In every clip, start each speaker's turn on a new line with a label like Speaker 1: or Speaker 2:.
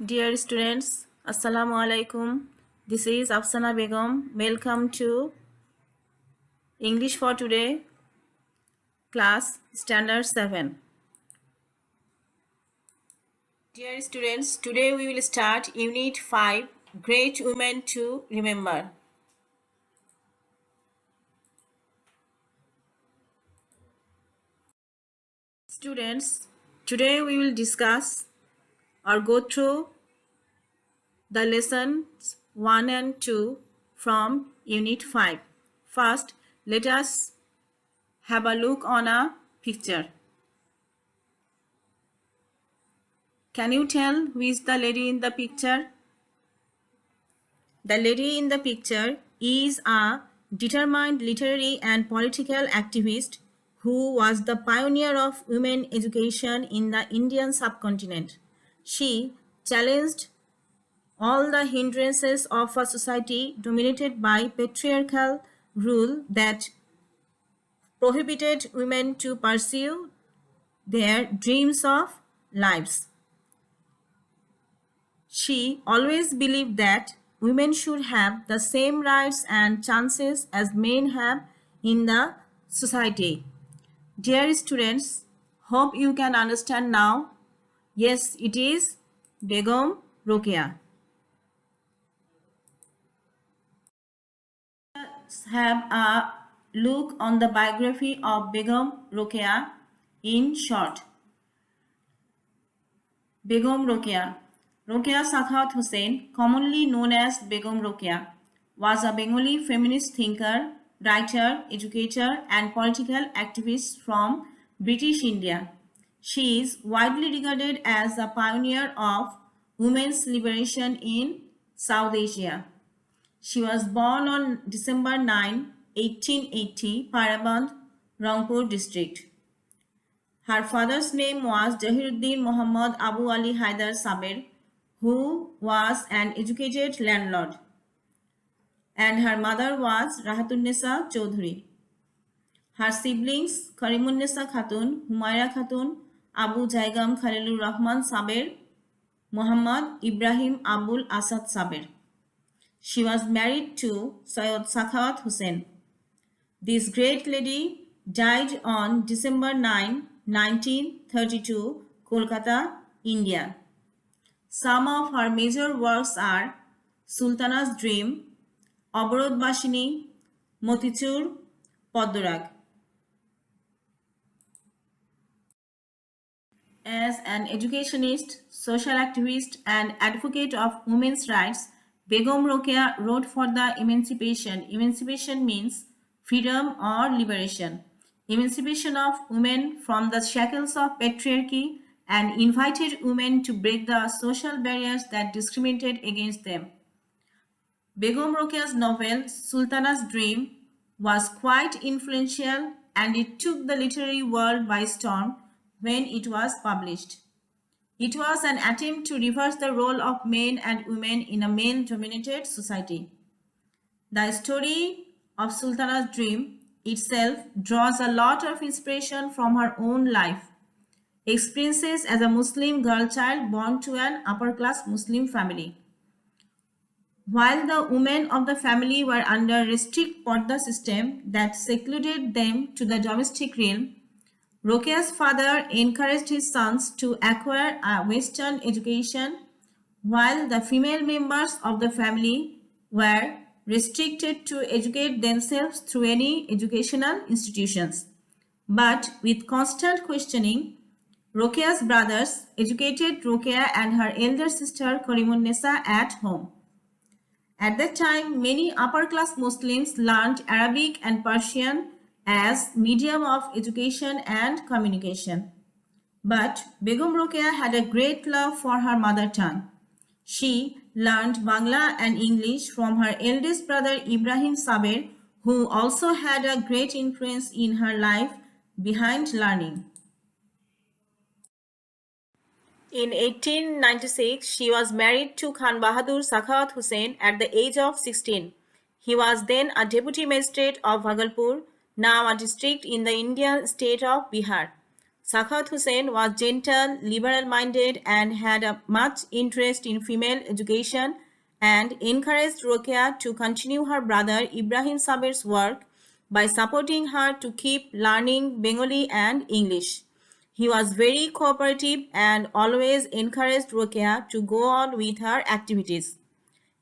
Speaker 1: Dear students, Assalamu alaikum. This is Afsana Begum. Welcome to English for Today, class Standard 7. Dear students, today we will start Unit 5, Great Women to Remember. Students, today we will discuss or go through the lessons 1 and 2 from Unit 5. First, let us have a look on a picture. Can you tell who is the lady in the picture? The lady in the picture is a determined literary and political activist who was the pioneer of women education in the Indian subcontinent. She challenged all the hindrances of a society dominated by patriarchal rule that prohibited women to pursue their dreams of lives. She always believed that women should have the same rights and chances as men have in the society. Dear students, hope you can understand now. Yes, it is Begum Rokeya. Let's have a look on the biography of Begum Rokeya in short. Begum Rokeya. Rokeya Sakhat Hussain, commonly known as Begum Rokeya, was a Bengali feminist thinker, writer, educator, and political activist from British India. She is widely regarded as a pioneer of women's liberation in South Asia. She was born on December 9, 1880, Paraband, Rangpur district. Her father's name was Jahiruddin Muhammad Abu Ali Haidar Saber, who was an educated landlord, and her mother was Rahatunnisa Chaudhuri. Her siblings Karimunnisa Khatun, Humaira Khatun, Abu Jaigam Khalilur Rahman Saber, Muhammad Ibrahim Abul Asad Saber. She was married to Sayyid Sakhawat Hussain. This great lady died on December 9, 1932, Kolkata, India. Some of her major works are Sultana's Dream, Oborod Bashini, Motichur, Podorag. As an educationist, social activist, and advocate of women's rights, Begum Rokeya wrote for the emancipation. Emancipation means freedom or liberation. Emancipation of women from the shackles of patriarchy and invited women to break the social barriers that discriminated against them. Begum Rokeya's novel Sultana's Dream was quite influential and it took the literary world by storm when it was published. It was an attempt to reverse the role of men and women in a male-dominated society. The story of Sultana's Dream itself draws a lot of inspiration from her own life, experiences as a Muslim girl child born to an upper-class Muslim family. While the women of the family were under a strict Porda system that secluded them to the domestic realm, Rokeya's father encouraged his sons to acquire a Western education, while the female members of the family were restricted to educate themselves through any educational institutions. But with constant questioning, Rokeya's brothers educated Rokeya and her elder sister Karimunnisa at home. At that time, many upper-class Muslims learned Arabic and Persian as medium of education and communication. But Begum Rokeya had a great love for her mother tongue. She learned Bangla and English from her eldest brother Ibrahim Saber, who also had a great influence in her life behind learning. In 1896, she was married to Khan Bahadur Sakhawat Hussain at the age of 16. He was then a deputy magistrate of Bhagalpur, now a district in the Indian state of Bihar. Sakhat Hussain was gentle, liberal-minded, and had a much interest in female education and encouraged Rokeya to continue her brother Ibrahim Sabir's work by supporting her to keep learning Bengali and English. He was very cooperative and always encouraged Rokeya to go on with her activities.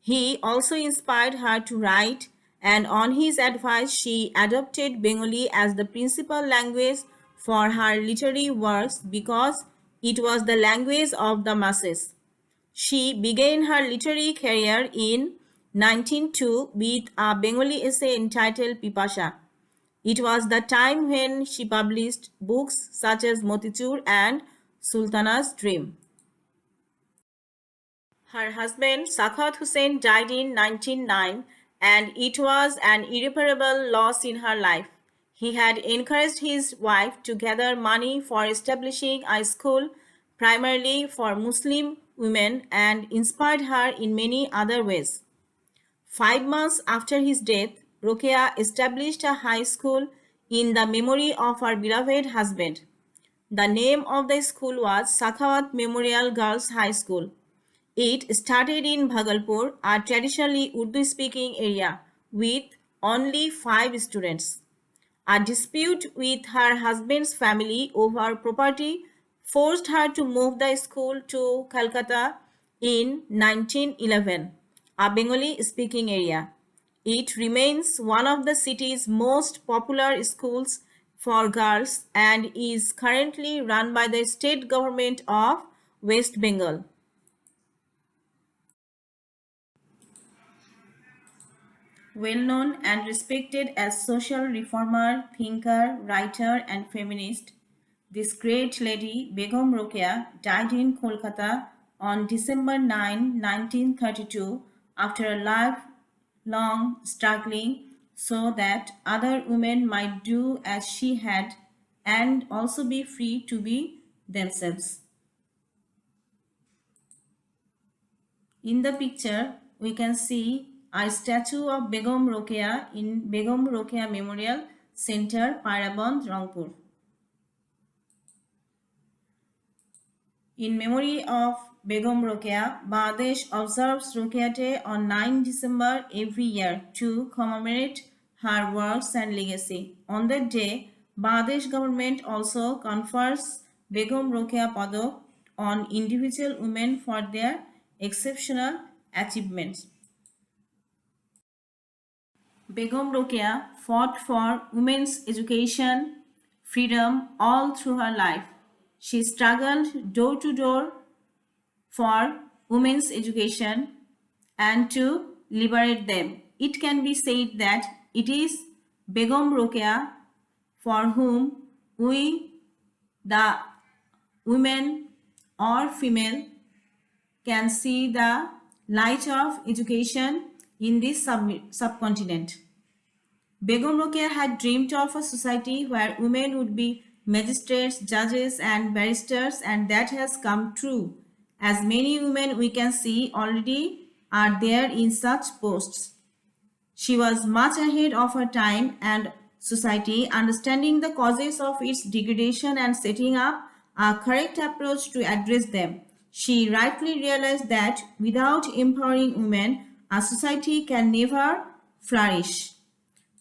Speaker 1: He also inspired her to write, and on his advice, she adopted Bengali as the principal language for her literary works because it was the language of the masses. She began her literary career in 1902 with a Bengali essay entitled Pipasha. It was the time when she published books such as Motichur and Sultana's Dream. Her husband Sakhat Hussain died in 1909 and it was an irreparable loss in her life. He had encouraged his wife to gather money for establishing a school primarily for Muslim women and inspired her in many other ways. 5 months after his death, Rokeya established a high school in the memory of her beloved husband. The name of the school was Sakhawat Memorial Girls High School. It started in Bhagalpur, a traditionally Urdu-speaking area, with only 5 students. A dispute with her husband's family over property forced her to move the school to Calcutta in 1911, a Bengali-speaking area. It remains one of the city's most popular schools for girls and is currently run by the state government of West Bengal. Well known and respected as social reformer, thinker, writer, and feminist, this great lady, Begum Rokeya, died in Kolkata on December 9, 1932, after a lifelong struggling so that other women might do as she had and also be free to be themselves. In the picture, we can see a statue of Begum Rokeya in Begum Rokeya Memorial Center, Pairaband, Rangpur. In memory of Begum Rokeya, Bangladesh observes Rokeya Day on 9 December every year to commemorate her works and legacy. On that day, Bangladesh government also confers Begum Rokeya Padak on individual women for their exceptional achievements. Begum Rokeya fought for women's education, freedom all through her life. She struggled door to door for women's education and to liberate them. It can be said that it is Begum Rokeya for whom we, the women or female, can see the light of education in this subcontinent. Begum Rokeya had dreamed of a society where women would be magistrates, judges, and barristers, and that has come true, as many women we can see already are there in such posts. She was much ahead of her time and society, understanding the causes of its degradation and setting up a correct approach to address them. She rightly realized that without empowering women, a society can never flourish.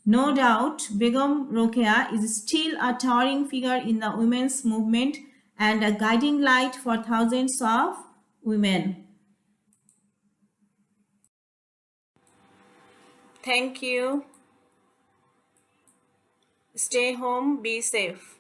Speaker 1: No doubt, Begum Rokeya is still a towering figure in the women's movement and a guiding light for thousands of women. Thank you. Stay home, be safe.